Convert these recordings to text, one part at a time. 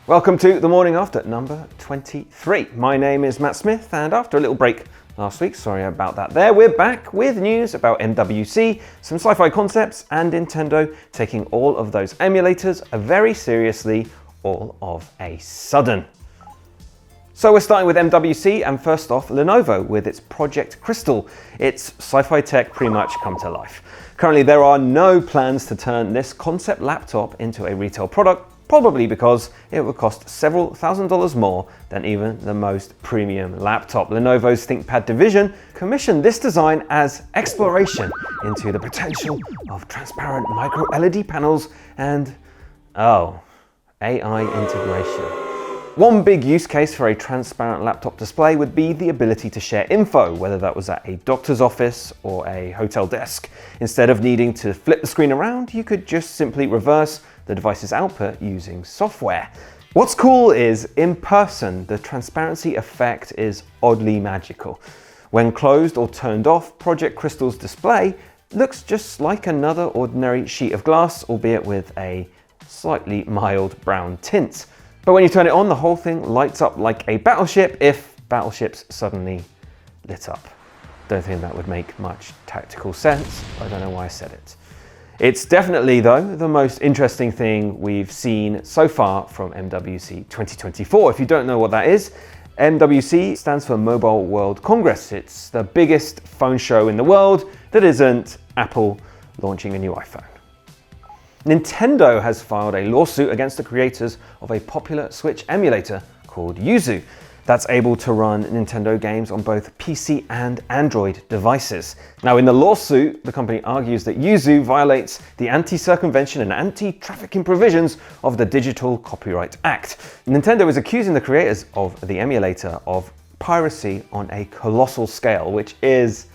Welcome to the morning after number 23. My name is Matt Smith, and after a little break last week, sorry about that there, we're back with news about MWC, some sci-fi concepts, and Nintendo taking all of those emulators very seriously all of a sudden. So we're starting with MWC, and first off, Lenovo with its Project Crystal. It's sci-fi tech pretty much come to life. Currently, there are no plans to turn this concept laptop into a retail product, probably because it would cost several $1,000s more than even the most premium laptop. Lenovo's ThinkPad division commissioned this design as exploration into the potential of transparent micro LED panels and, AI integration. One big use case for a transparent laptop display would be the ability to share info, whether that was at a doctor's office or a hotel desk. Instead of needing to flip the screen around, you could just simply reverse the device's output using software. What's cool is, in person, the transparency effect is oddly magical. When closed or turned off, Project Crystal's display looks just like another ordinary sheet of glass, albeit with a slightly mild brown tint. But when you turn it on, the whole thing lights up like a battleship if battleships suddenly lit up. Don't think that would make much tactical sense. I don't know why I said it. It's definitely, though, the most interesting thing we've seen so far from MWC 2024. If you don't know what that is, MWC stands for Mobile World Congress. It's the biggest phone show in the world that isn't Apple launching a new iPhone. Nintendo has filed a lawsuit against the creators of a popular Switch emulator called Yuzu that's able to run Nintendo games on both PC and Android devices. Now, in the lawsuit, the company argues that Yuzu violates the anti-circumvention and anti-trafficking provisions of the Digital Copyright Act. Nintendo is accusing the creators of the emulator of piracy on a colossal scale, which is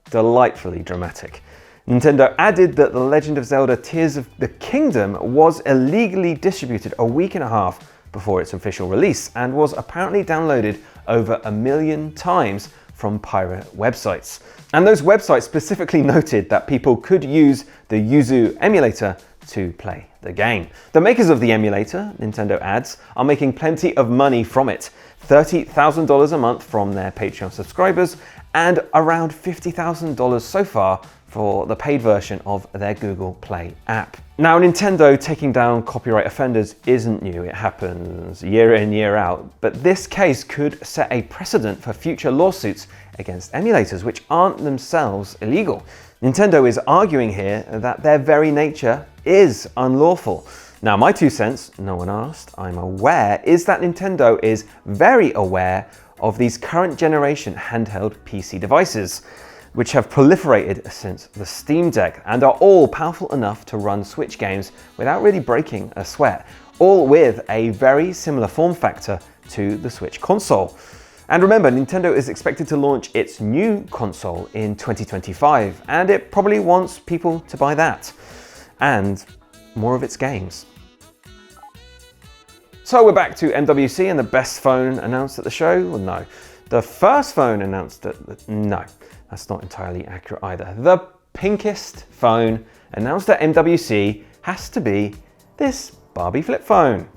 delightfully dramatic. Nintendo added that The Legend of Zelda Tears of the Kingdom was illegally distributed a week and a half before its official release and was apparently downloaded over 1 million times from pirate websites. And those websites specifically noted that people could use the Yuzu emulator to play the game. The makers of the emulator, Nintendo adds, are making plenty of money from it. $30,000 a month from their Patreon subscribers and around $50,000 so far for the paid version of their Google Play app. Now, Nintendo taking down copyright offenders isn't new. It happens year in, year out. But this case could set a precedent for future lawsuits against emulators, which aren't themselves illegal. Nintendo is arguing here that their very nature is unlawful. Now, my 2 cents, no one asked, I'm aware, is that Nintendo is very aware of these current generation handheld PC devices, which have proliferated since the Steam Deck and are all powerful enough to run Switch games without really breaking a sweat, all with a very similar form factor to the Switch console. And remember, Nintendo is expected to launch its new console in 2025, and it probably wants people to buy that and more of its games. So we're back to MWC and the best phone announced at the show? Well, no. The first phone announced no. That's not entirely accurate either. The pinkest phone announced at MWC has to be this Barbie flip phone.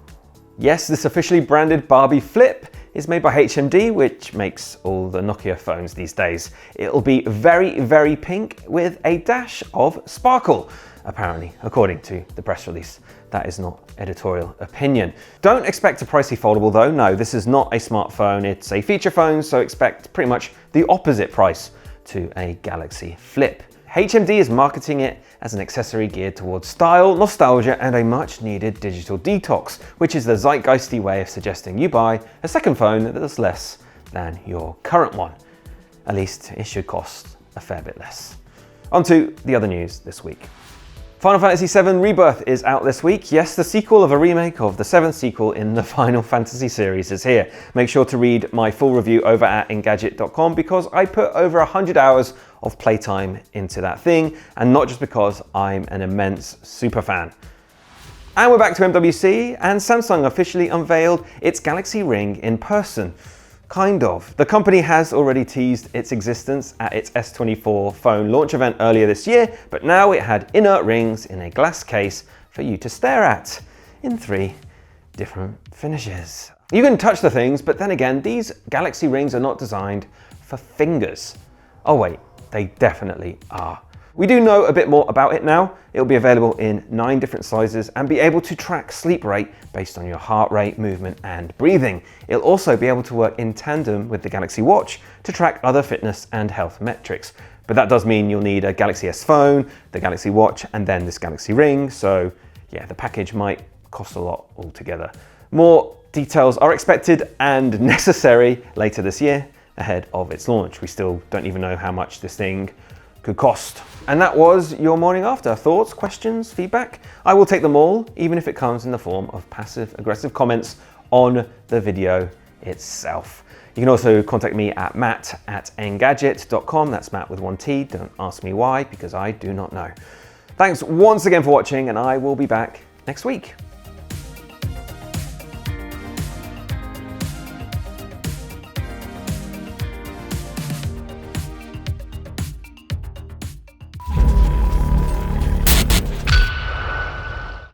Yes, this officially branded Barbie Flip is made by HMD, which makes all the Nokia phones these days. It'll be very, very pink with a dash of sparkle, apparently, according to the press release. That is not editorial opinion. Don't expect a pricey foldable though. No, this is not a smartphone. It's a feature phone, so expect pretty much the opposite price to a Galaxy Flip. HMD is marketing it as an accessory geared towards style, nostalgia, and a much needed digital detox, which is the zeitgeisty way of suggesting you buy a second phone that's less than your current one. At least it should cost a fair bit less. On to the other news this week. Final Fantasy VII Rebirth is out this week. Yes, the sequel of a remake of the 7th sequel in the Final Fantasy series is here. Make sure to read my full review over at Engadget.com because I put over 100 hours of playtime into that thing, and not just because I'm an immense super fan. And we're back to MWC, and Samsung officially unveiled its Galaxy Ring in person. Kind of. The company has already teased its existence at its S24 phone launch event earlier this year, but now it had inert rings in a glass case for you to stare at. In 3, different finishes. You can touch the things, but then again, these Galaxy rings are not designed for fingers. Oh wait, they definitely are. We do know a bit more about it now. It'll be available in 9 different sizes and be able to track sleep rate based on your heart rate, movement, and breathing. It'll also be able to work in tandem with the Galaxy Watch to track other fitness and health metrics. But that does mean you'll need a Galaxy S phone, the Galaxy Watch, and then this Galaxy Ring. So yeah, the package might cost a lot altogether. More details are expected and necessary later this year ahead of its launch. We still don't even know how much this thing could cost. And that was your morning after. Thoughts, questions, feedback? I will take them all, even if it comes in the form of passive-aggressive comments on the video itself. You can also contact me at matt@engadget.com. That's Matt with 1 T. Don't ask me why, because I do not know. Thanks once again for watching, and I will be back next week.